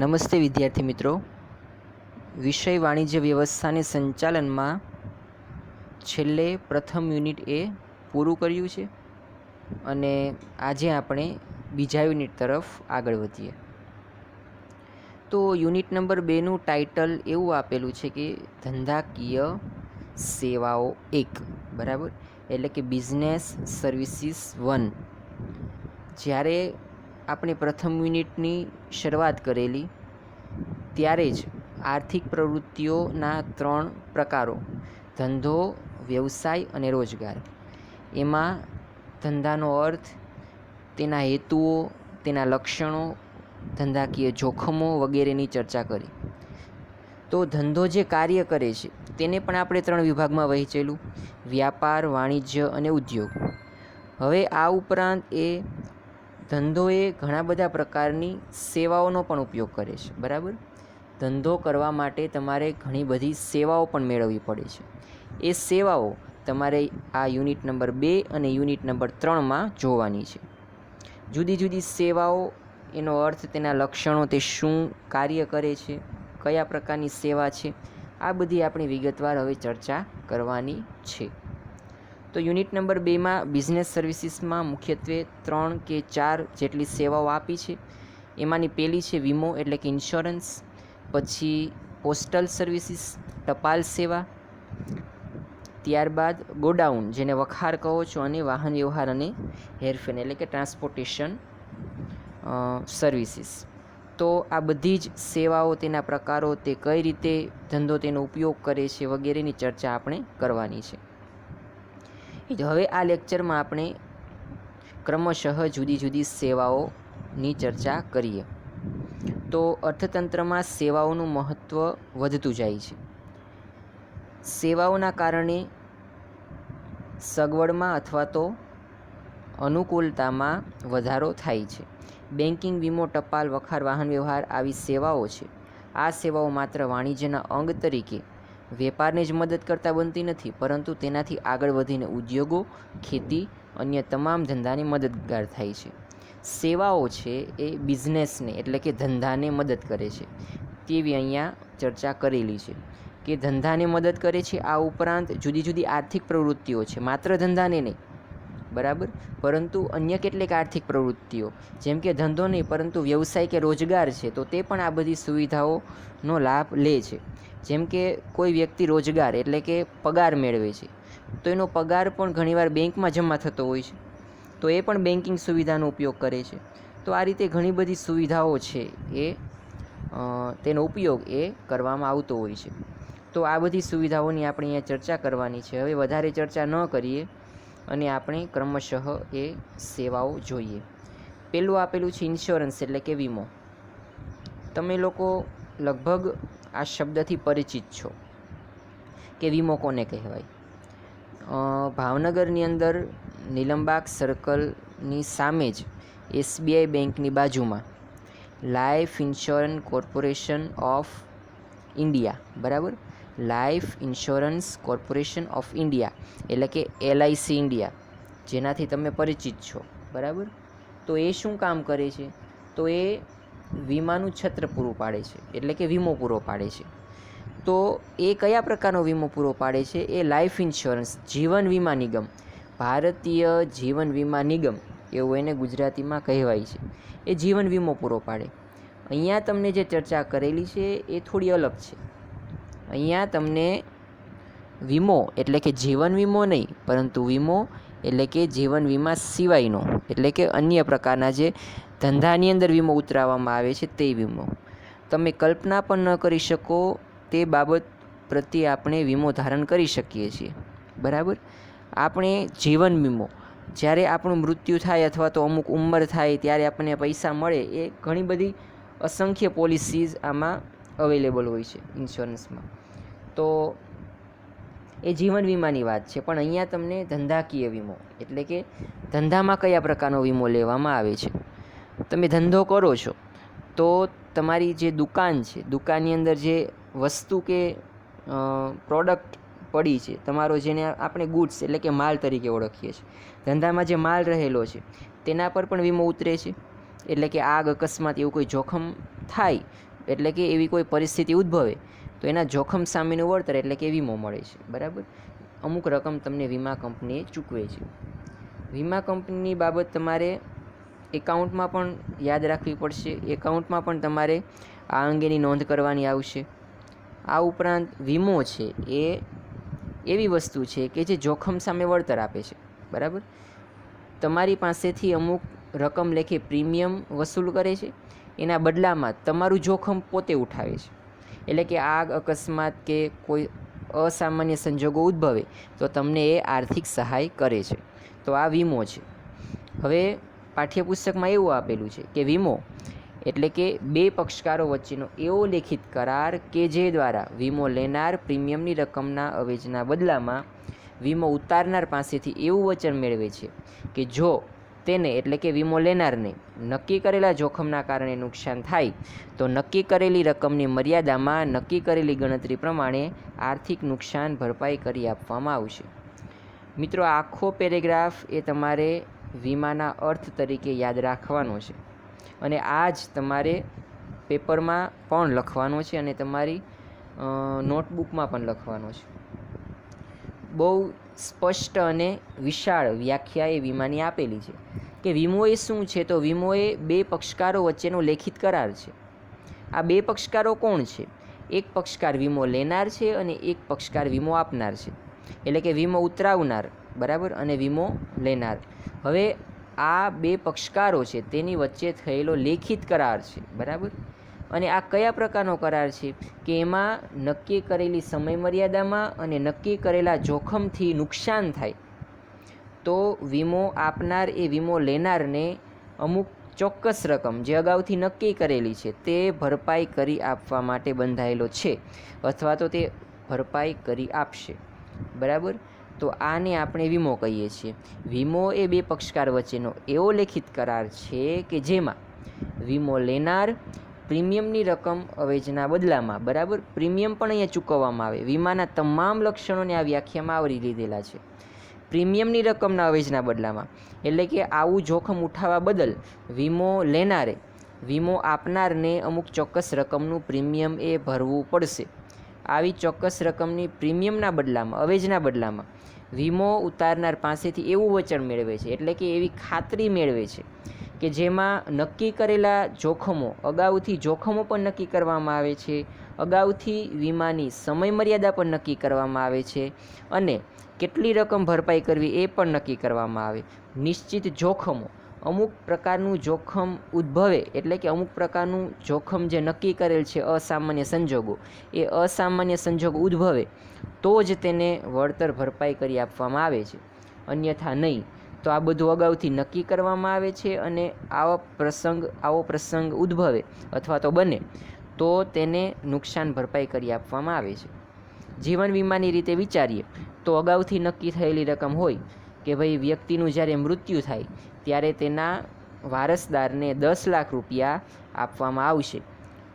નમસ્તે વિદ્યાર્થી મિત્રો, વિષય વાણિજ્ય વ્યવસ્થાને સંચાલનમાં છેલ્લે પ્રથમ યુનિટ એ પૂરું કર્યું છે અને આજે આપણે બીજા યુનિટ તરફ આગળ વધીએ. તો યુનિટ નંબર 2નું ટાઇટલ એવું આપેલું છે કે ધંધાકીય સેવાઓ 1, બરાબર, એટલે કે બિઝનેસ સર્વિસીસ 1. જ્યારે આપણે પ્રથમ યુનિટની શરૂઆત કરેલી ત્યારે જ આર્થિક પ્રવૃત્તિઓના 3 પ્રકારો, ધંધો, વ્યવસાય અને રોજગાર, એમાં ધંધાનો અર્થ, તેના હેતુઓ, તેના લક્ષણો, ધંધાકીય જોખમો વગેરેની ચર્ચા કરી. તો ધંધો જે કાર્ય કરે છે તેને પણ આપણે 3 વિભાગમાં વહેંચેલું: વ્યાપાર, વાણિજ્ય અને ઉદ્યોગ. હવે આ ઉપરાંત ધંધો એ ઘણા બધા પ્રકારની સેવાઓનો પણ ઉપયોગ કરે છે, બરાબર. ધંધો કરવા માટે તમારે ઘણી બધી સેવાઓ પણ મેળવવી પડે છે. એ સેવાઓ તમારે આ યુનિટ નંબર 2 અને યુનિટ નંબર 3માં જોવાની છે. જુદી જુદી સેવાઓ, એનો અર્થ, તેના લક્ષણો, તે શું કાર્ય કરે છે, કયા પ્રકારની સેવા છે, આ બધી આપણી વિગતવાર હવે ચર્ચા કરવાની છે. તો યુનિટ નંબર 2માં બિઝનેસ સર્વિસીસમાં મુખ્યત્વે 3 કે 4 જેટલી સેવાઓ આપી છે. એમાંની પહેલી છે વીમો એટલે કે ઇન્સ્યોરન્સ, પછી પોસ્ટલ સર્વિસીસ ટપાલ સેવા, ત્યારબાદ ગોડાઉન જેને વખાર કહો છો, અને વાહન વ્યવહાર અને હેરફેર એટલે કે ટ્રાન્સપોર્ટેશન સર્વિસીસ. તો આ બધી જ સેવાઓ, તેના પ્રકારો, તે કઈ રીતે ધંધો તેનો ઉપયોગ કરે છે વગેરેની ચર્ચા આપણે કરવાની છે. હવે આ લેક્ચરમાં આપણે ક્રમશઃ જુદી જુદી સેવાઓની ચર્ચા કરીએ. તો અર્થતંત્રમાં સેવાઓનું મહત્ત્વ વધતું જાય છે. સેવાઓના કારણે સગવડમાં અથવા તો અનુકૂળતામાં વધારો થાય છે. બેન્કિંગ, વીમો, ટપાલ, વખાર, વાહન વ્યવહાર આવી સેવાઓ છે. આ સેવાઓ માત્ર વાણિજ્યના અંગ તરીકે વેપારને જ મદદ કરતા બનતી નથી, પરંતુ તેનાથી આગળ વધીને ઉદ્યોગો, ખેતી, અન્ય તમામ ધંધાને મદદગાર થાય છે. સેવાઓ છે એ બિઝનેસને એટલે કે ધંધાને મદદ કરે છે, તેવી અહીંયા ચર્ચા કરેલી છે કે ધંધાને મદદ કરે છે. આ ઉપરાંત જુદી જુદી આર્થિક પ્રવૃત્તિઓ છે, માત્ર ધંધાને નહીં, બરાબર, પરંતુ અન્ય કેટલીક આર્થિક પ્રવૃત્તિઓ, જેમ કે ધંધો નહીં પરંતુ વ્યવસાય કે રોજગાર છે, તો તે પણ આ બધી સુવિધાઓનો લાભ લે છે. જેમ કે કોઈ વ્યક્તિ રોજગાર એટલે કે પગાર મેળવે છે, તો એનો પગાર પણ ઘણીવાર બેંકમાં જમા થતો હોય છે, તો એ પણ બેન્કિંગ સુવિધાનો ઉપયોગ કરે છે. તો આ રીતે ઘણી બધી સુવિધાઓ છે એ તેનો ઉપયોગ કરવામાં આવતો હોય છે. તો આ બધી સુવિધાઓની આપણે અહીંયા ચર્ચા કરવાની છે. હવે વધારે ચર્ચા ન કરીએ અને આપણે ક્રમશઃ એ સેવાઓ જોઈએ. પહેલું આપેલું છે ઇન્સ્યોરન્સ એટલે કે વીમો. તમે લોકો લગભગ આ શબ્દથી પરિચિત છો કે વીમો કોને કહેવાય. ભાવનગરની અંદર નીલમબાગ સર્કલની સામે જ SBI બેંકની બાજુમાં life insurance corporation of India, બરાબર, life insurance corporation of India એટલે કે LIC ઇન્ડિયા, જેનાથી તમે પરિચિત છો, બરાબર. તો એ શું કામ કરે છે? તો એ વીમાનું છત્ર પૂરું પાડે છે, એટલે કે વીમો પૂરો પાડે છે. તો એ કયા પ્રકારનો વીમો પૂરો પાડે છે? એ લાઈફ ઇન્સ્યોરન્સ, જીવન વીમા નિગમ, ભારતીય જીવન વીમા નિગમ એવું એને ગુજરાતીમાં કહેવાય છે. એ જીવન વીમો પૂરો પાડે. અહીંયા તમને જે ચર્ચા કરેલી છે એ થોડી અલગ છે. અહીંયા તમને વીમો એટલે કે જીવન વીમો નહીં, પરંતુ વીમો એટલે કે જીવન વીમા સિવાયનો એટલે કે અન્ય પ્રકારના જે ધંધાની અંદર વીમો ઉતરાવવામાં આવે છે તે વીમો. તમે કલ્પના પણ ન કરી શકો તે બાબત પ્રત્યે આપણે વીમો ધારણ કરી શકીએ છીએ, બરાબર. આપણે જીવન વીમો, જ્યારે આપણું મૃત્યુ થાય અથવા તો અમુક ઉંમર થાય ત્યારે આપણને પૈસા મળે, એ ઘણી બધી અસંખ્ય પોલિસીઝ આમાં અવેલેબલ હોય છે ઇન્સ્યોરન્સમાં. તો એ જીવન વીમાની વાત છે. પણ અહીંયા તમને ધંધાકીય વીમો એટલે કે ધંધામાં કયા પ્રકારનો વીમો લેવામાં આવે છે. તમે ધંધો કરો છો તો તમારી જે દુકાન છે, દુકાનની અંદર જે વસ્તુ કે પ્રોડક્ટ પડી છે, તમારો જેને આપણે ગુડ્સ એટલે કે માલ તરીકે ઓળખીએ છીએ, ધંધામાં જે માલ રહેલો છે તેના પર પણ વીમો ઉતરે છે. એટલે કે આગ, અકસ્માત એવું કોઈ જોખમ થાય એટલે કે એવી કોઈ પરિસ્થિતિ ઉદ્ભવે તો એના જોખમ સામેનું વળતર એટલે કે વીમો મળે છે. બરાબર, અમુક રકમ તમને વીમા કંપનીએ ચૂકવે છે. વીમા કંપનીની બાબત તમારે એકાઉન્ટમાં પણ યાદ રાખવી પડશે. એકાઉન્ટમાં પણ તમારે આ અંગેની નોંધ કરવાની આવશે. આ ઉપરાંત વીમો છે એ એવી વસ્તુ છે કે જે જોખમ સામે વળતર આપે છે. બરાબર, તમારી પાસેથી અમુક રકમ લેખે પ્રીમિયમ વસૂલ કરે છે, એના બદલામાં તમારું જોખમ પોતે ઉઠાવે છે. એટલે કે આગ, અકસ્માત કે કોઈ અસામાન્ય સંજોગો ઉદ્ભવે તો તમને એ આર્થિક સહાય કરે છે. તો આ વીમો છે. હવે પાઠ્યપુસ્તકમાં એવું આપેલું છે કે વીમો એટલે કે બે પક્ષકારો વચ્ચેનો એવો લેખિત કરાર કે જે દ્વારા વીમો લેનાર પ્રીમિયમની રકમના અવેજના બદલામાં વીમો ઉતારનાર પાસેથી એવું વચન મેળવે છે કે જો તેને એટલે કે વીમો લેનારને નક્કી કરેલા જોખમના કારણે નુકસાન થાય તો નક્કી કરેલી રકમની મર્યાદામાં નક્કી કરેલી ગણતરી પ્રમાણે આર્થિક નુકસાન ભરપાઈ કરી આપવામાં આવશે. મિત્રો, આખો પેરેગ્રાફ એ તમારે વીમાના અર્થ તરીકે યાદ રાખવાનો છે અને આ જ તમારે પેપરમાં પણ લખવાનો છે અને તમારી નોટબુકમાં પણ લખવાનો છે. બહુ સ્પષ્ટ અને વિશાળ વ્યાખ્યા એ વીમાની આપેલી છે કે વીમો એ શું છે. તો વીમો એ બે પક્ષકારો વચ્ચેનો લેખિત કરાર છે. આ બે પક્ષકારો કોણ છે? એક પક્ષકાર વીમો લેનાર છે અને એક પક્ષકાર વીમો આપનાર છે. એટલે કે વીમો ઉતરાવનાર, બરાબર, અને વીમો લેનાર. હવે આ બે પક્ષકારો છે તેની વચ્ચે થયેલો લેખિત કરાર છે. બરાબર, અને આ કયા પ્રકારનો કરાર છે કે એમાં નક્કી કરેલી સમય મર્યાદામાં અને નક્કી કરેલા જોખમથી નુકસાન થાય તો વીમો આપનાર એ વીમો લેનારને અમુક ચોક્કસ રકમ જે અગાઉથી નક્કી કરેલી છે તે ભરપાઈ કરી આપવા માટે બંધાયેલો છે અથવા તો તે ભરપાઈ કરી આપશે. બરાબર, તો આને આપણે વીમો કહીએ છીએ. વીમો એ બે પક્ષકાર વચ્ચેનો એવો લેખિત કરાર છે કે જેમાં વીમો લેનાર પ્રીમિયમની રકમ અવેજના બદલામાં, બરાબર, પ્રીમિયમ પણ અહીંયા ચૂકવવામાં આવે. વીમાના તમામ લક્ષણોને આ વ્યાખ્યામાં આવરી લીધેલા છે. પ્રીમિયમની રકમના અવેજના બદલામાં એટલે કે આવું જોખમ ઉઠાવવા બદલ વીમો લેનારે વીમો આપનારને અમુક ચોક્કસ રકમનું પ્રીમિયમ એ ભરવું પડશે. આવી ચોક્કસ રકમની પ્રીમિયમના બદલામાં, અવેજના બદલામાં વીમો ઉતારનાર પાસેથી એવું વચન મેળવે છે એટલે કે એવી ખાતરી મેળવે છે કે જેમાં નક્કી કરેલા જોખમો, અગાઉથી જોખમો પણ નક્કી કરવામાં આવે છે, અગાઉથી વીમાની સમય મર્યાદા પણ નક્કી કરવામાં આવે છે અને કેટલી રકમ ભરપાઈ કરવી એ પણ નક્કી કરવામાં આવે. નિશ્ચિત જોખમો, અમુક પ્રકારનું જોખમ ઉદ્ભવે એટલે કે અમુક પ્રકારનું જોખમ જે નક્કી કરેલ છે, અસામાન્ય સંજોગો, એ અસામાન્ય સંજોગ ઉદ્ભવે તો જ તેને વળતર ભરપાઈ કરી આપવામાં આવે છે, અન્યથા નહીં. તો આ બધું અગાઉથી નક્કી કરવામાં આવે છે અને આવો પ્રસંગ ઉદ્ભવે અથવા તો બને તો તેને નુકસાન ભરપાઈ કરી આપવામાં આવે છે. જીવન વીમાની રીતે વિચારીએ તો અગાઉથી નક્કી થયેલી રકમ હોય કે ભાઈ વ્યક્તિનું જ્યારે મૃત્યુ થાય ત્યારે તેના વારસદારને 10 લાખ રૂપિયા આપવામાં આવશે.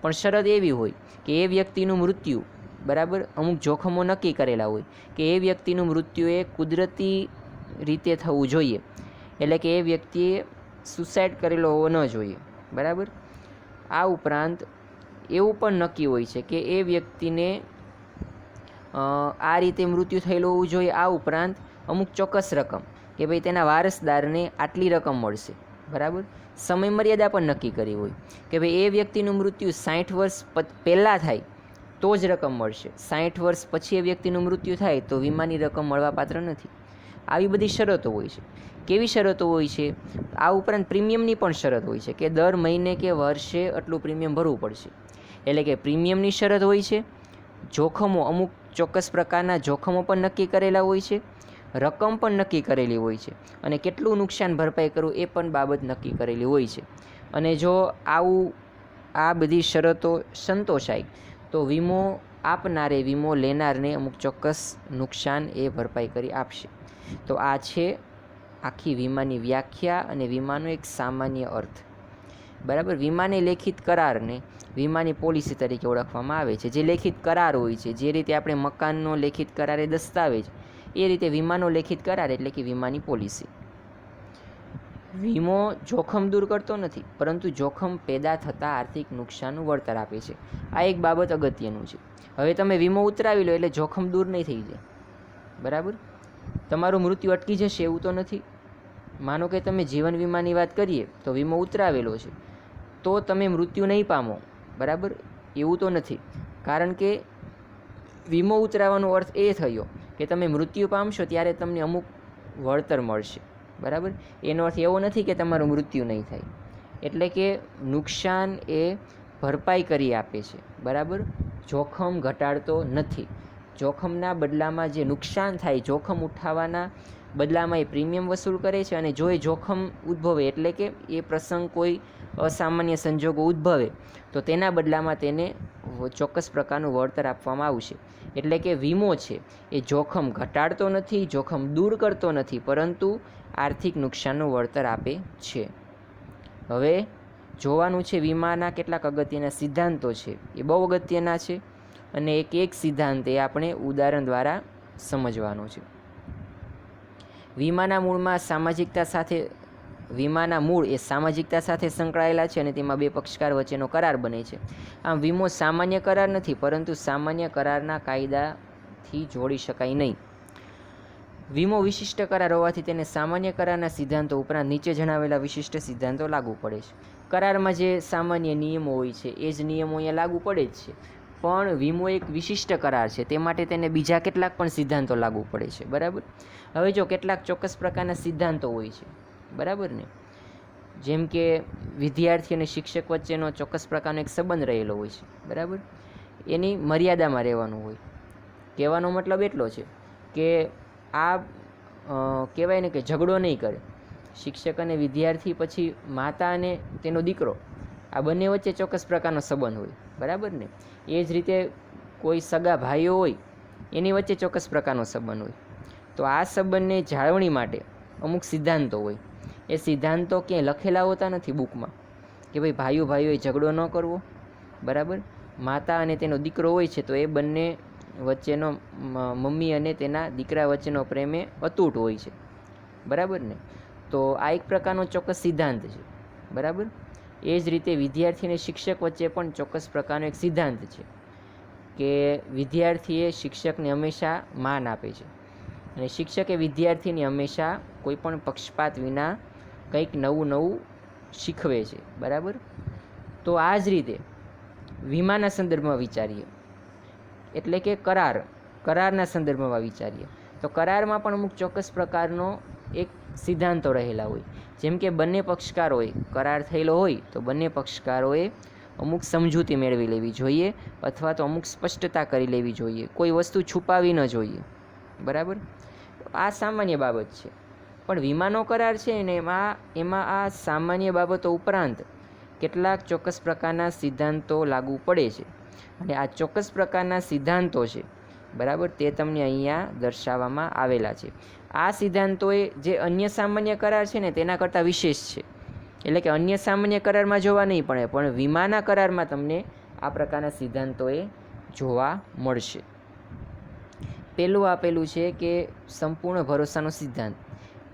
પણ શરત એવી હોય કે એ વ્યક્તિનું મૃત્યુ, બરાબર, અમુક જોખમો નક્કી કરેલા હોય કે એ વ્યક્તિનું મૃત્યુ એ કુદરતી રીતે થવું જોઈએ. એટલે કે એ વ્યક્તિએ સુસાઇડ કરેલો હોવો ન જોઈએ. બરાબર, આ ઉપરાંત એવું પણ નક્કી હોય છે કે એ વ્યક્તિને આ રીતે મૃત્યુ થયેલું હોવું જોઈએ. આ ઉપરાંત અમુક ચોક્કસ રકમ કે ભાઈ તેના વારસદારને આટલી રકમ મળશે. બરાબર, સમય મર્યાદા પણ નક્કી કરી હોય કે ભાઈ એ વ્યક્તિનું મૃત્યુ 60 વર્ષ પહેલાં થાય તો જ રકમ મળશે, 60 વર્ષ પછી એ વ્યક્તિનું મૃત્યુ થાય તો વીમાની રકમ મળવાપાત્ર નથી. આવી બધી શરતો હોય છે. કેવી શરતો હોય છે? આ ઉપરાંત પ્રીમિયમની પણ શરત હોય છે કે દર મહિને કે વર્ષે આટલું પ્રીમિયમ ભરવું પડશે. એટલે કે પ્રીમિયમની શરત હોય છે. જોખમો, અમુક ચોક્કસ પ્રકારના જોખમો પણ નક્કી કરેલા હોય છે, રકમ પણ નક્કી કરેલી હોય છે અને કેટલું નુકસાન ભરપાઈ કરવું એ પણ બાબત નક્કી કરેલી હોય છે. અને જો આ બધી શરતો સંતોષાય તો વીમો આપનારે વીમો લેનારને અમુક ચોક્કસ નુકસાન એ ભરપાઈ કરી આપશે. તો આ છે આખી વીમાની વ્યાખ્યા અને વીમાનો એક સામાન્ય અર્થ. બરાબર, વીમાને લેખિત કરારને વીમાની પોલિસી તરીકે ઓળખવામાં આવે છે. જે લેખિત કરાર હોય છે, જે રીતે આપણે મકાનનો લેખિત કરાર એ દસ્તાવેજ, એ રીતે વીમાનો લેખિત કરાર એટલે કે વીમાની પોલિસી. વીમો જોખમ દૂર કરતો નથી, પરંતુ જોખમ પેદા થતાં આર્થિક નુકસાનનું વળતર આપે છે. આ એક બાબત અગત્યનું છે. હવે તમે વીમો ઉતરાવી લો એટલે જોખમ દૂર નહીં થઈ જાય, બરાબર. તમારું મૃત્યુ અટકી જશે એવું તો નથી. માનો કે તમે જીવન વીમાની વાત કરીએ તો વીમો ઉતરાવેલો છે તો તમે મૃત્યુ નહીં પામો, બરાબર, એવું તો નથી. કારણ કે વીમો ઉતરાવવાનો અર્થ એ થયો કે તમે મૃત્યુ પામશો ત્યારે તમને અમુક વળતર મળશે, બરાબર. એનો અર્થ એવો નથી કે તમારું મૃત્યુ નહીં થાય. એટલે કે નુકસાન એ ભરપાઈ કરી આપે છે, બરાબર, જોખમ ઘટાડતો નથી. જોખમના બદલામાં જે નુકસાન થાય, જોખમ ઉઠાવવાના બદલામાં એ પ્રીમિયમ વસૂલ કરે છે. અને જો એ જોખમ ઉદ્ભવે એટલે કે એ પ્રસંગ કોઈ અસામાન્ય સંજોગો ઉદ્ભવે તો તેના બદલામાં તેને ચોક્કસ પ્રકારનું વળતર આપવામાં આવશે. એટલે કે વીમો છે એ જોખમ ઘટાડતો નથી, જોખમ દૂર કરતો નથી, પરંતુ આર્થિક નુકસાનનું વળતર આપે છે. હવે જોવાનું છે વીમાના કેટલાક અગત્યના સિદ્ધાંતો છે, એ બહુ અગત્યના છે. અને એક સિદ્ધાંત એ આપણે ઉદાહરણ દ્વારા સમજવાનો છે. વીમાના મૂળ એ સામાજિકતા સાથે સંકળાયેલા છે અને તેમાં બે પક્ષકાર વચ્ચેનો કરાર બને છે. આમ વીમો સામાન્ય કરાર નથી, પરંતુ સામાન્ય કરારના કાયદાથી જોડી શકાય નહીં. વીમો વિશિષ્ટ કરાર હોવાથી તેને સામાન્ય કરારના સિદ્ધાંતો ઉપરાંત નીચે જણાવેલા વિશિષ્ટ સિદ્ધાંતો લાગુ પડે છે. કરારમાં જે સામાન્ય નિયમો હોય છે એ જ નિયમો અહીંયા લાગુ પડે જ છે, પણ વીમો એક વિશિષ્ટ કરાર છે તે માટે તેને બીજા કેટલાક પણ સિદ્ધાંતો લાગુ પડે છે, બરાબર. હવે જો કેટલાક ચોક્કસ પ્રકારના સિદ્ધાંતો હોય છે, બરાબર ને, જેમ કે વિદ્યાર્થી અને શિક્ષક વચ્ચેનો ચોક્કસ પ્રકારનો એક સંબંધ રહેલો હોય છે, બરાબર. એની મર્યાદામાં રહેવાનું હોય. કહેવાનો મતલબ એટલો છે કે આ કહેવાય ને કે ઝઘડો નહીં કરે. શિક્ષક અને વિદ્યાર્થી, પછી માતા અને તેનો દીકરો, આ બંને વચ્ચે ચોક્કસ પ્રકારનો સંબંધ હોય, બરાબર ને. એ જ રીતે કોઈ સગા ભાઈઓ હોય એની વચ્ચે ચોક્કસ પ્રકારનો સંબંધ હોય. તો આ સંબંધને જાળવણી માટે અમુક સિદ્ધાંતો હોય. એ સિદ્ધાંતો ક્યાંય લખેલા હોતા નથી બુકમાં કે ભાઈ ભાઈઓએ ઝઘડો ન કરવો, બરાબર. માતા અને તેનો દીકરો હોય છે તો એ બંને વચ્ચેનો મમ્મી અને તેના દીકરા વચ્ચેનો પ્રેમ એ અતૂટ હોય છે, બરાબર ને. તો આ એક પ્રકારનો ચોક્કસ સિદ્ધાંત છે, બરાબર. એ જ રીતે વિદ્યાર્થી અને શિક્ષક વચ્ચે પણ ચોક્કસ પ્રકારનો એક સિદ્ધાંત છે કે વિદ્યાર્થીએ શિક્ષકને હંમેશા માન આપે છે અને શિક્ષકે વિદ્યાર્થીને હંમેશા કોઈ પણ પક્ષપાત વિના કંઈક નવું શીખવે છે, બરાબર. તો આ જ રીતે વીમાના સંદર્ભમાં વિચારીએ એટલે કે કરારના સંદર્ભમાં વિચારીએ તો કરારમાં પણ અમુક ચોક્કસ પ્રકારનો એક સિદ્ધાંતો રહેલા હોય. જેમ કે બંને પક્ષકારોએ કરાર થયેલો હોય તો બંને પક્ષકારોએ અમુક સમજૂતી મેળવી લેવી જોઈએ અથવા તો અમુક સ્પષ્ટતા કરી લેવી જોઈએ, કોઈ વસ્તુ છુપાવી ન જોઈએ, બરાબર. આ સામાન્ય બાબત છે. પણ વીમાનો કરાર છે ને એમાં આ સામાન્ય બાબતો ઉપરાંત કેટલાક ચોક્કસ પ્રકારના સિદ્ધાંતો લાગુ પડે છે અને આ ચોક્કસ પ્રકારના સિદ્ધાંતો છે, બરાબર, તે તમને અહીંયા દર્શાવવામાં આવેલા છે. આ સિદ્ધાંતોએ જે અન્ય સામાન્ય કરાર છે ને તેના કરતાં વિશેષ છે. એટલે કે અન્ય સામાન્ય કરારમાં જોવા નહીં પડે, પણ વીમાના કરારમાં તમને આ પ્રકારના સિદ્ધાંતોએ જોવા મળશે. પહેલું આપેલું છે કે સંપૂર્ણ ભરોસાનો સિદ્ધાંત,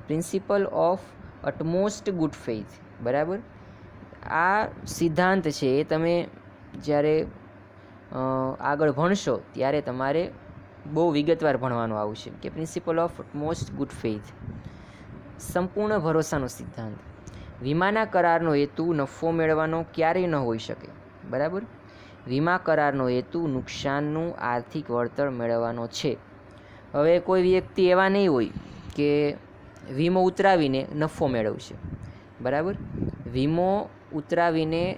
principal of utmost good faith, બરાબર. આ સિદ્ધાંત છે એ તમે જ્યારે આગળ ભણશો ત્યારે તમારે બહુ વિગતવાર ભણવાનું આવશે કે principal of utmost good faith, સંપૂર્ણ ભરોસાનો સિદ્ધાંત. વીમાના કરારનો હેતુ નફો મેળવવાનો ક્યારેય ન હોઈ શકે, બરાબર. વીમા કરારનો હેતુ નુકસાનનું આર્થિક વળતર મેળવવાનો છે. હવે કોઈ વ્યક્તિ એવા નહીં હોય કે વીમો ઉતરાવીને નફો મેળવશે, બરાબર. વીમો ઉતરાવીને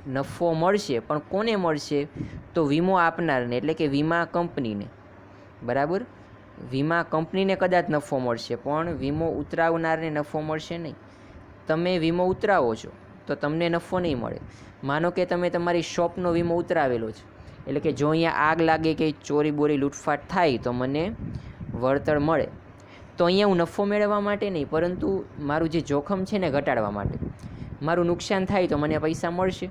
નફો મળશે, પણ કોને મળશે? તો વીમો આપનારને, એટલે કે વીમા કંપનીને, બરાબર. વીમા કંપનીને કદાચ નફો મળશે પણ વીમો ઉતરાવનારને નફો મળશે નહીં. તમે વીમો ઉતરાવો છો તો તમને નફો નહીં મળે. માનો કે તમે તમારી શોપનો વીમો ઉતરાવેલો છે, એટલે કે જો અહીંયા આગ લાગે કે ચોરી બોરી લૂંટફાટ થાય તો મને વળતર મળે. તો અહીંયા હું નફો મેળવવા માટે નહીં, પરંતુ મારું જે જોખમ છે ને ઘટાડવા માટે, મારું નુકસાન થાય તો મને પૈસા મળશે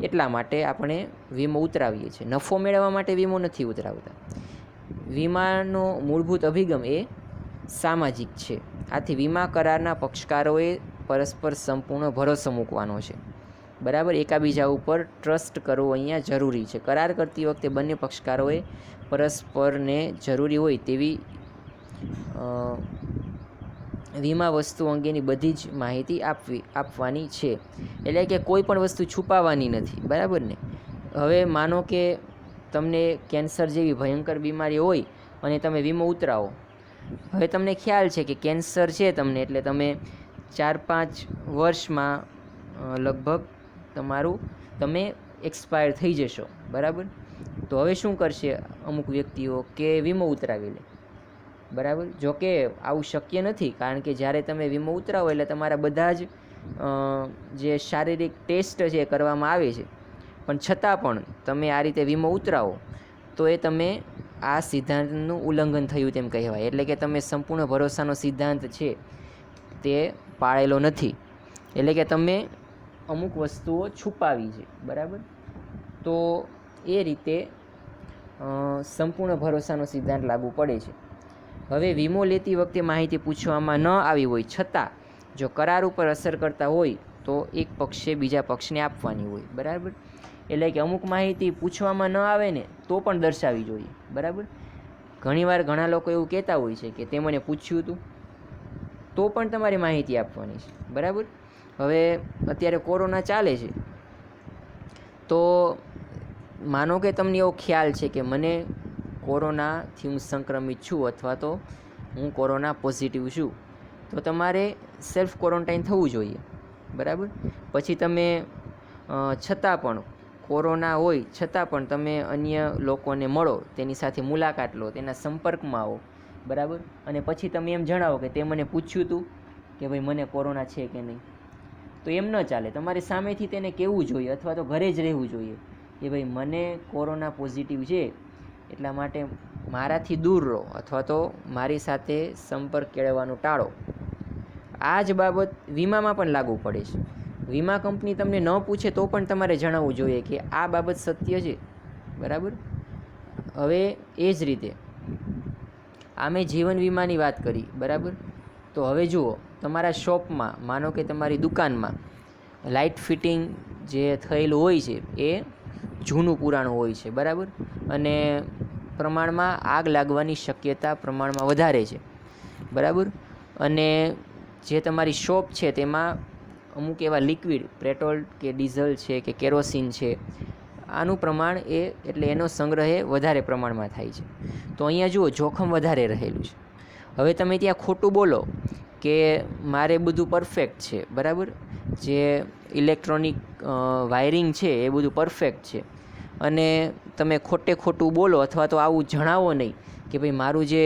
એટલા માટે આપણે વીમો ઉતરાવીએ છીએ. નફો મેળવવા માટે વીમો નથી ઉતરાવતા. વીમાનો મૂળભૂત અભિગમ એ સામાજિક છે. આથી વીમા કરારના પક્ષકારોએ પરસ્પર સંપૂર્ણ ભરોસો મૂકવાનો છે, બરાબર. એકાબીજા ઉપર ટ્રસ્ટ કરવો અહીંયા જરૂરી છે. કરાર કરતી વખતે બંને પક્ષકારોએ પરસ્પરને જરૂરી હોય તેવી વીમા વસ્તુ અંગેની બધી જ માહિતી આપવાની છે. એટલે કે કોઈ પણ વસ્તુ છુપાવવાની નથી, બરાબર ને. હવે માનો કે તમને કેન્સર જેવી ભયંકર બીમારી હોય અને તમે વીમો ઉતરાવો. હવે તમને ખ્યાલ છે કે કેન્સર છે તમને, એટલે તમે 4-5 વર્ષમાં લગભગ તમે એક્સપાયર થઈ જશો, બરાબર. તો હવે શું કરશે અમુક વ્યક્તિઓ કે વીમો ઉતરાવી લે, બરાબર. જો કે આવું શક્ય નથી, કારણ કે જ્યારે તમે વીમો ઉતરાવો એટલે તમારા બધા જ જે શારીરિક ટેસ્ટ છે એ કરવામાં આવે છે. પણ છતાં પણ તમે આ રીતે વીમો ઉતરાવો તો એ તમે આ સિદ્ધાંતનું ઉલ્લંઘન થયું તેમ કહેવાય. એટલે કે તમે સંપૂર્ણ ભરોસાનો સિદ્ધાંત છે તે પાળેલો નથી. એટલે કે તમે અમુક વસ્તુઓ છુપાવી છે, બરાબર. તો એ રીતે સંપૂર્ણ ભરોસાનો સિદ્ધાંત લાગુ પડે છે. હવે વીમો લેતી વખતે માહિતી પૂછવામાં ન આવી હોય છતાં જો કરાર ઉપર અસર કરતા હોય તો એક પક્ષે બીજા પક્ષને આપવાની હોય, બરાબર. એટલે કે અમુક માહિતી પૂછવામાં ન આવે ને તો પણ દર્શાવવી જોઈએ, બરાબર. ઘણીવાર ઘણા લોકો એવું કહેતા હોય છે કે તે મને પૂછ્યું હતું, તો પણ તમારે માહિતી આપવાની છે, બરાબર. હવે અત્યારે કોરોના ચાલે છે, તો માનો કે તમને એવો ખ્યાલ છે કે મને કોરોનાથી હું સંક્રમિત છું અથવા તો હું કોરોના પોઝિટિવ છું, તો તમારે સેલ્ફ ક્વોરન્ટાઇન થવું જોઈએ, બરાબર. પછી તમે છતાં પણ કોરોના હોય છતાં પણ તમે અન્ય લોકોને મળો, તેની સાથે મુલાકાત લો, તેના સંપર્કમાં આવો, બરાબર. અને પછી તમે એમ જણાવો કે તે મને પૂછ્યું હતું કે ભાઈ મને કોરોના છે કે નહીં. તો એમ ન ચાલે. તમારે સામેથી તેને કહેવું જોઈએ અથવા તો ઘરે જ રહેવું જોઈએ કે ભાઈ મને કોરોના પોઝિટિવ છે, એટલા માટે મારાથી દૂર રહો અથવા તો મારી સાથે સંપર્ક કેળવવાનું ટાળો. આ જ બાબત વીમામાં પણ લાગુ પડે છે. વીમા કંપની તમને ન પૂછે તો પણ તમારે જણાવવું જોઈએ કે આ બાબત સત્ય છે, બરાબર. હવે એ જ રીતે આ મેં જીવન વીમાની વાત કરી, બરાબર. તો હવે જુઓ, તમારા શોપમાં માનો કે તમારી દુકાનમાં લાઇટ ફિટિંગ જે થયેલું હોય છે એ જૂનું પુરાણું હોય છે, બરાબર. અને પ્રમાણમાં આગ લાગવાની શક્યતા પ્રમાણમાં વધારે છે, બરાબર. અને જે તમારી શોપ છે તેમાં અમુક એવા લિક્વિડ પેટ્રોલ કે ડીઝલ છે કે કેરોસીન છે, આનું પ્રમાણ એટલે એનો સંગ્રહ વધારે પ્રમાણમાં થાય છે. તો અહીંયા જુઓ જોખમ વધારે રહેલું છે. હવે તમે ત્યાં ખોટું બોલો કે મારે બધું પરફેક્ટ છે, બરાબર. જે ઇલેક્ટ્રોનિક વાયરિંગ છે એ બધું પરફેક્ટ છે, અને તમે ખોટું બોલો અથવા તો આવું જણાવો નહીં કે ભાઈ મારું જે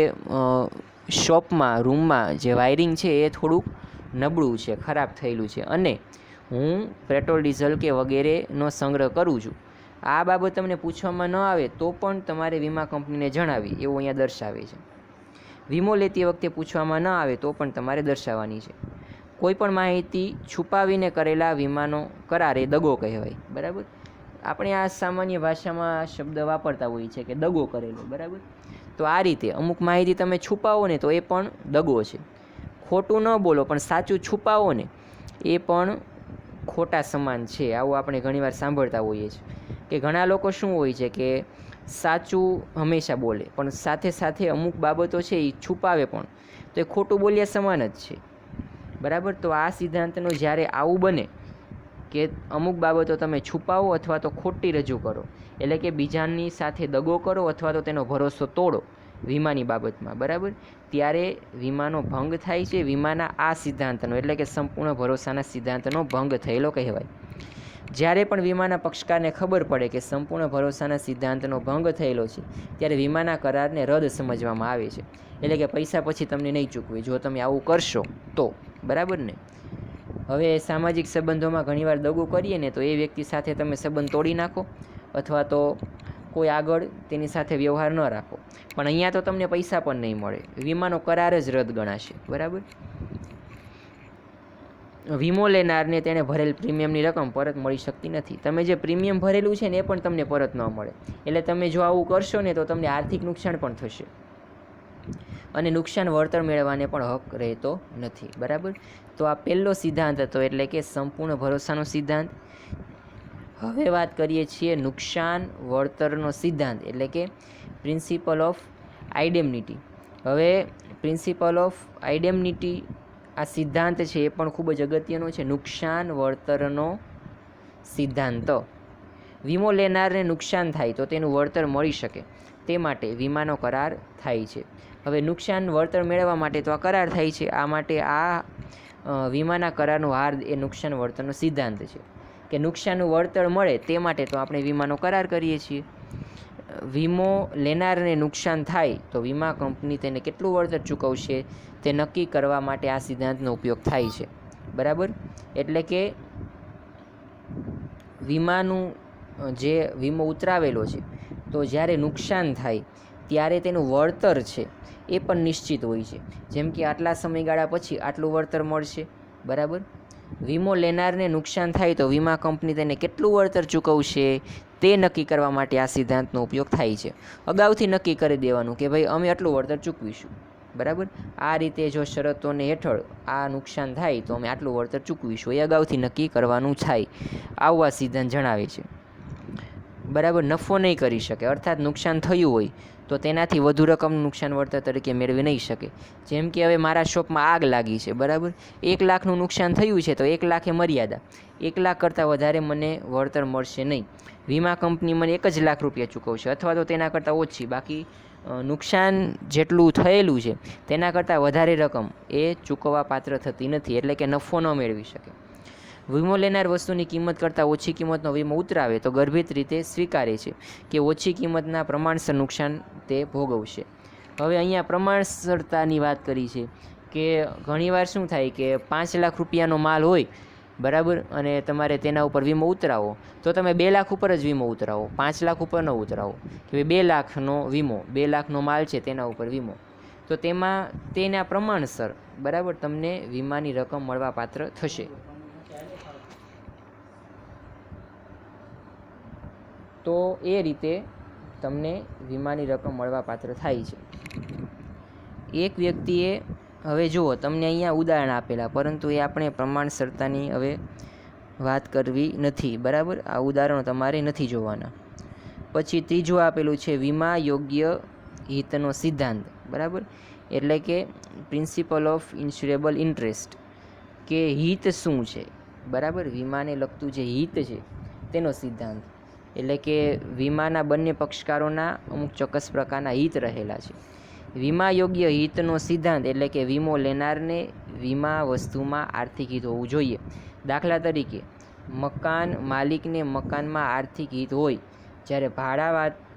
શોપમાં રૂમમાં જે વાયરિંગ છે એ થોડુંક નબળું છે, ખરાબ થયેલું છે, અને હું પેટ્રોલ ડીઝલ કે વગેરેનો સંગ્રહ કરું છું. આ બાબત તમને પૂછવામાં ન આવે તો પણ તમારે વીમા કંપનીને જણાવી એવું અહીંયા દર્શાવે છે. વીમો લેતી વખતે પૂછવામાં ન આવે તો પણ તમારે દર્શાવવાની છે. કોઈ પણ માહિતી છુપાવીને કરેલા વીમાનો કરાર એ દગો કહેવાય, બરાબર. આપણે આ સામાન્ય ભાષામાં શબ્દ વાપરતા હોઈએ છીએ કે દગો કરેલો, બરાબર. તો આ રીતે અમુક માહિતી તમે છુપાવો ને તો એ પણ દગો છે. ખોટું ન બોલો પણ સાચું છુપાવો ને એ પણ ખોટા સમાન છે. આવું આપણે ઘણીવાર સાંભળતા હોઈએ છીએ કે ઘણા લોકો શું હોય છે કે સાચું હંમેશા બોલે પણ સાથે સાથે અમુક બાબતો છે એ છુપાવે પણ, તો એ ખોટું બોલ્યા સમાન જ છે, બરાબર. તો આ સિદ્ધાંતનો જ્યારે આવું બને કે અમુક બાબતો તમે છુપાવો અથવા તો ખોટી રજૂ કરો, એટલે કે બીજાની સાથે દગો કરો અથવા તો તેનો ભરોસો તોડો વીમાની બાબતમાં, બરાબર, ત્યારે વીમાનો ભંગ થાય છે. વીમાના આ સિદ્ધાંતનો એટલે કે સંપૂર્ણ ભરોસાના સિદ્ધાંતનો ભંગ થયેલો કહેવાય. જ્યારે પણ વીમાના પક્ષકારને ખબર પડે કે સંપૂર્ણ ભરોસાના સિદ્ધાંતનો ભંગ થયેલો છે ત્યારે વીમાના કરારને રદ સમજવામાં આવે છે. એટલે કે પૈસા પછી તમને નહીં ચૂકવે જો તમે આવું કરશો તો, બરાબર ને. હવે સામાજિક સંબંધોમાં ઘણીવાર દગો કરીએ ને તો એ વ્યક્તિ સાથે તમે સંબંધ તોડી નાખો અથવા તો કોઈ આગળ તેની સાથે વ્યવહાર ન રાખો, પણ અહીંયા તો તમને પૈસા પણ નહીં મળે, વીમાનો કરાર જ રદ ગણાશે, બરાબર. વીમો લેનારને તેણે ભરેલ પ્રીમિયમની રકમ પરત મળી શકતી નથી. તમે જે પ્રીમિયમ ભરેલું છે ને એ પણ તમને પરત ન મળે. એટલે તમે જો આવું કરશો ને તો તમને આર્થિક નુકસાન પણ થશે. અને નુકસાન વળતર મેળવવાને પણ હક રહેતો નથી. બરાબર, તો આ પહેલો સિદ્ધાંત હતો, એટલે કે સંપૂર્ણ ભરોસાનો સિદ્ધાંત. હવે વાત કરીએ છીએ નુકસાન વળતરનો સિદ્ધાંત, એટલે કે પ્રિન્સિપલ ઓફ આઇડેમનિટી. હવે પ્રિન્સિપલ ઓફ આઇડેમનિટી આ સિદ્ધાંત છે એ પણ ખૂબ જ અગત્યનો છે. નુકસાન વળતરનો સિદ્ધાંત. વીમો લેનારને નુકસાન થાય તો તેનું વળતર મળી શકે તે માટે વીમાનો કરાર થાય છે. હવે નુકસાન વળતર મેળવવા માટે તો આ કરાર થાય છે. આ માટે આ વીમાના કરારનો હાર એ નુકસાન વળતરનો સિદ્ધાંત છે કે નુકસાનનું વળતર મળે તે માટે તો આપણે વીમાનો કરાર કરીએ છીએ. વીમો લેનારને નુકસાન થાય તો વીમા કંપની તેને કેટલું વળતર ચૂકવશે તે નક્કી કરવા માટે આ સિદ્ધાંતનો ઉપયોગ થાય છે. બરાબર, એટલે કે વીમાનું જે વીમો ઉતરાવેલો છે તો જ્યારે નુકસાન થાય ત્યારે તેનું વળતર છે એ પણ નિશ્ચિત હોય છે. જેમ કે આટલા સમયગાળા પછી આટલું વળતર મળશે. બરાબર, વીમો લેનારને નુકસાન થાય તો વીમા કંપની તેને કેટલું વળતર ચૂકવશે તે નક્કી કરવા માટે આ સિદ્ધાંતનો ઉપયોગ થાય છે. અગાઉથી નક્કી કરી દેવાનું કે ભાઈ અમે આટલું વળતર ચૂકવીશું. બરાબર, આ રીતે જો શરતોને હેઠળ આ નુકસાન થાય તો અમે આટલું વળતર ચૂકવીશું, એ અગાઉથી નક્કી કરવાનું થાય. આવું આ સિદ્ધાંત જણાવે છે. બરાબર, નફો નહીં કરી શકે, અર્થાત નુકસાન થયું હોય તો તેનાથી વધુ રકમનું નુકસાન વળતર તરીકે મેળવી નહીં શકે. જેમ કે હવે મારા શોપમાં આગ લાગી છે. બરાબર, 1 લાખનું નુકસાન થયું છે તો 1 લાખે મર્યાદા, 1 લાખ કરતાં વધારે મને વળતર મળશે નહીં. વીમા કંપની મને 1 જ લાખ રૂપિયા ચૂકવશે અથવા તો તેના કરતાં ઓછી. બાકી નુકસાન જેટલું થયેલું છે તેના કરતાં વધારે રકમ એ ચૂકવવા પાત્ર થતી નથી, એટલે કે નફો ન મેળવી શકે. વીમો લેનાર વસ્તુની કિંમત કરતાં ઓછી કિંમતનો વીમો ઉતરાવે તો ગર્ભિત રીતે સ્વીકારે છે કે ઓછી કિંમતના પ્રમાણસર નુકસાન તે ભોગવશે. હવે અહીંયા પ્રમાણસરતાની વાત કરી છે કે ઘણીવાર શું થાય કે 5 લાખ રૂપિયાનો માલ હોય, બરાબર, અને તમારે તેના ઉપર વીમો ઉતરાવો તો તમે 2 લાખ ઉપર જ વીમો ઉતરાવો, 5 લાખ ઉપર ન ઉતરાવો. કે 2 લાખનો વીમો, 2 લાખનો માલ છે તેના ઉપર વીમો, તો તેમાં તેના પ્રમાણસર, બરાબર, તમને વીમાની રકમ મળવા પાત્ર થશે. તો એ રીતે તમને વીમાની રકમ મળવા પાત્ર થાય છે. એક વ્યક્તિએ, હવે જુઓ તમને અહીંયા ઉદાહરણ આપેલા, પરંતુ એ આપણે પ્રમાણસરતાની હવે વાત કરવી નથી. બરાબર, આ ઉદાહરણો તમારે નથી જોવાના. પછી ત્રીજું આપેલું છે વીમા યોગ્ય હિતનો સિદ્ધાંત. બરાબર, એટલે કે પ્રિન્સિપલ ઓફ ઇન્સ્યોરેબલ ઇન્ટરેસ્ટ, કે હિત શું છે. બરાબર, વીમાને લગતું જે હિત છે તેનો સિદ્ધાંત, એટલે કે વીમાના બંને પક્ષકારોના અમુક ચોક્કસ પ્રકારના હિત રહેલા છે. વીમા યોગ્ય હિતનો સિદ્ધાંત એટલે કે વીમો લેનારને વીમા વસ્તુમાં આર્થિક હિત હોવું જોઈએ. દાખલા તરીકે મકાન માલિકને મકાનમાં આર્થિક હિત હોય, જ્યારે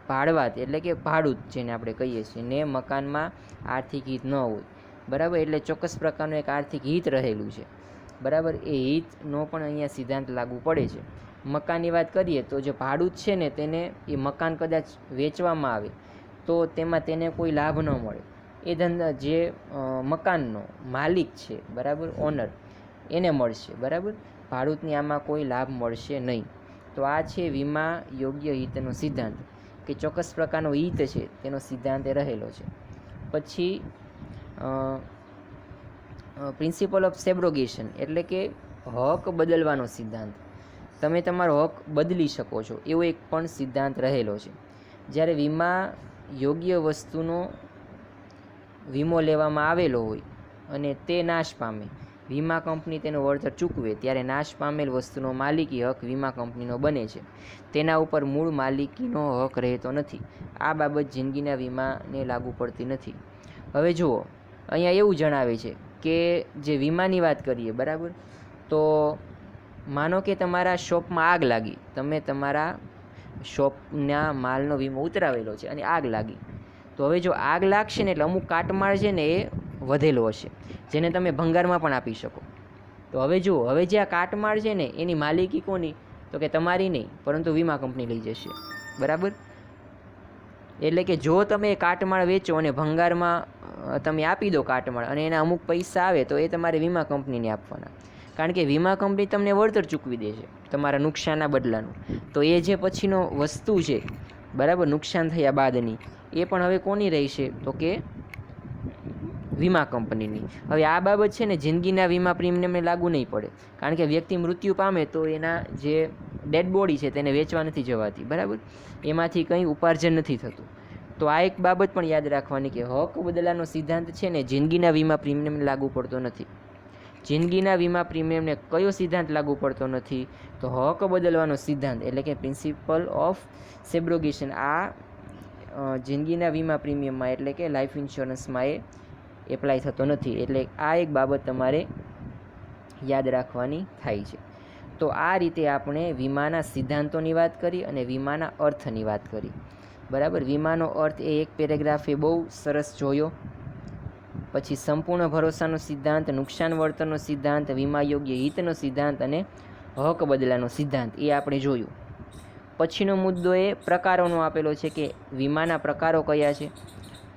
ભાડવાત એટલે કે ભાડૂત જેને આપણે કહીએ છીએ ને મકાનમાં આર્થિક હિત ન હોય. બરાબર, એટલે ચોક્કસ પ્રકારનું એક આર્થિક હિત રહેલું છે. બરાબર, એ હિતનો પણ અહીંયા સિદ્ધાંત લાગુ પડે છે. મકાનની વાત કરીએ તો જે ભાડૂત છે ને તેને એ મકાન કદાચ વેચવામાં આવે તો તેમાં તેને કોઈ લાભ ન મળે. એ ધંધા જે મકાનનો માલિક છે, બરાબર, ઓનર, એને મળશે. બરાબર, ભાડૂતની આમાં કોઈ લાભ મળશે નહીં. તો આ છે વીમા યોગ્ય હિતનો સિદ્ધાંત, કે ચોક્કસ પ્રકારનો હિત છે તેનો સિદ્ધાંત એ રહેલો છે. પછી પ્રિન્સિપલ ઓફ સેબ્રોગેશન એટલે કે હક બદલવાનો સિદ્ધાંત. તમે તમારો હક બદલી શકો છો એવો એક પણ સિદ્ધાંત રહેલો છે. જ્યારે વીમા યોગ્ય વસ્તુનો વીમો લેવામાં આવેલો હોય અને તે નાશ પામે, વીમા કંપની તેનું વળતર ચૂકવે ત્યારે નાશ પામેલ વસ્તુનો માલિકી હક વીમા કંપનીનો બને છે. તેના ઉપર મૂળ માલિકીનો હક રહેતો નથી. આ બાબત જિંદગીના વીમાને લાગુ પડતી નથી. હવે જુઓ, અહીંયા એવું જણાવે છે કે જે વીમાની વાત કરીએ, બરાબર, તો માનો કે તમારા શોપમાં આગ લાગી, તમે તમારા શોપના માલનો વીમો ઉતરાવેલો છે અને આગ લાગી. તો હવે જો આગ લાગશે ને એટલે અમુક કાટમાળ છે ને એ વધેલો હશે, જેને તમે ભંગારમાં પણ આપી શકો. તો હવે જુઓ, હવે જે આ કાટમાળ છે ને એની માલિકી કોની? તો કે તમારી નહીં, પરંતુ વીમા કંપની લઈ જશે. બરાબર, એટલે કે જો તમે કાટમાળ વેચો અને ભંગારમાં તમે આપી દો કાટમાળ અને એના અમુક પૈસા આવે તો એ તમારે વીમા કંપનીને આપવાના, કારણ કે વીમા કંપની તમને વળતર ચૂકવી દે છે તમારા નુકસાનના બદલાનું. તો એ જે પછીનો વસ્તુ છે, બરાબર, નુકસાન થયા બાદની, એ પણ હવે કોની રહેશે? તો કે વીમા કંપનીની. હવે આ બાબત છે ને જિંદગીના વીમા પ્રીમિયમને લાગુ નહીં પડે, કારણ કે વ્યક્તિ મૃત્યુ પામે તો એના જે ડેડ બોડી છે તેને વેચવા નથી જવાતી, બરાબર, એમાંથી કંઈ ઉપાર્જન નથી થતું. તો આ એક બાબત પણ યાદ રાખવાની કે હક બદલાનો સિદ્ધાંત છે ને જિંદગીના વીમા પ્રીમિયમને લાગુ પડતો નથી. જિંદગીના વીમા પ્રીમિયમને કયો સિદ્ધાંત લાગુ પડતો નથી? તો હક બદલવાનો સિદ્ધાંત, એટલે કે પ્રિન્સિપલ ઓફ સેબ્રોગેશન. આ જિંદગીના વીમા પ્રીમિયમમાં એટલે કે લાઈફ ઇન્સ્યોરન્સમાં એ એપ્લાય થતો નથી. એટલે આ એક બાબત તમારે યાદ રાખવાની થાય છે. તો આ રીતે આપણે વીમાના સિદ્ધાંતોની વાત કરી અને વીમાના અર્થની વાત કરી, બરાબર. વીમાનો અર્થ એ એક પેરેગ્રાફે બહુ સરસ જોયો. પછી સંપૂર્ણ ભરોસાનો સિદ્ધાંત, નુકસાન વળતરનો સિદ્ધાંત, વીમા યોગ્ય હિતનો સિદ્ધાંત અને હક બદલાનો સિદ્ધાંત એ આપણે જોયું. પછીનો મુદ્દો એ પ્રકારોનો આપેલો છે કે વીમાના પ્રકારો કયા છે.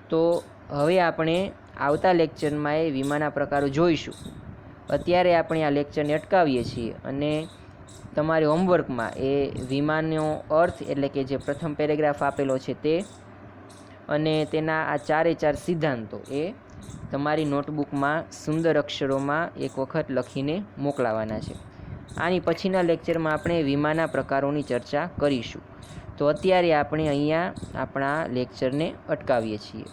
તો હવે આપણે આવતા લેક્ચરમાં એ વીમાના પ્રકારો જોઈશું. અત્યારે આપણે આ લેક્ચરને અટકાવીએ છીએ અને તમારે હોમવર્કમાં એ વીમાનો અર્થ એટલે કે જે પ્રથમ પેરેગ્રાફ આપેલો છે તે અને તેના આ 4 સિદ્ધાંતો એ તમારી નોટબુકમાં સુંદર અક્ષરોમાં એક વખત લખીને મોકલાવાના છે. આની પછીના લેક્ચરમાં આપણે વીમાના પ્રકારોની ચર્ચા કરીશું. તો અત્યારે આપણે અહીંયા આપણા લેક્ચરને અટકાવીએ છીએ.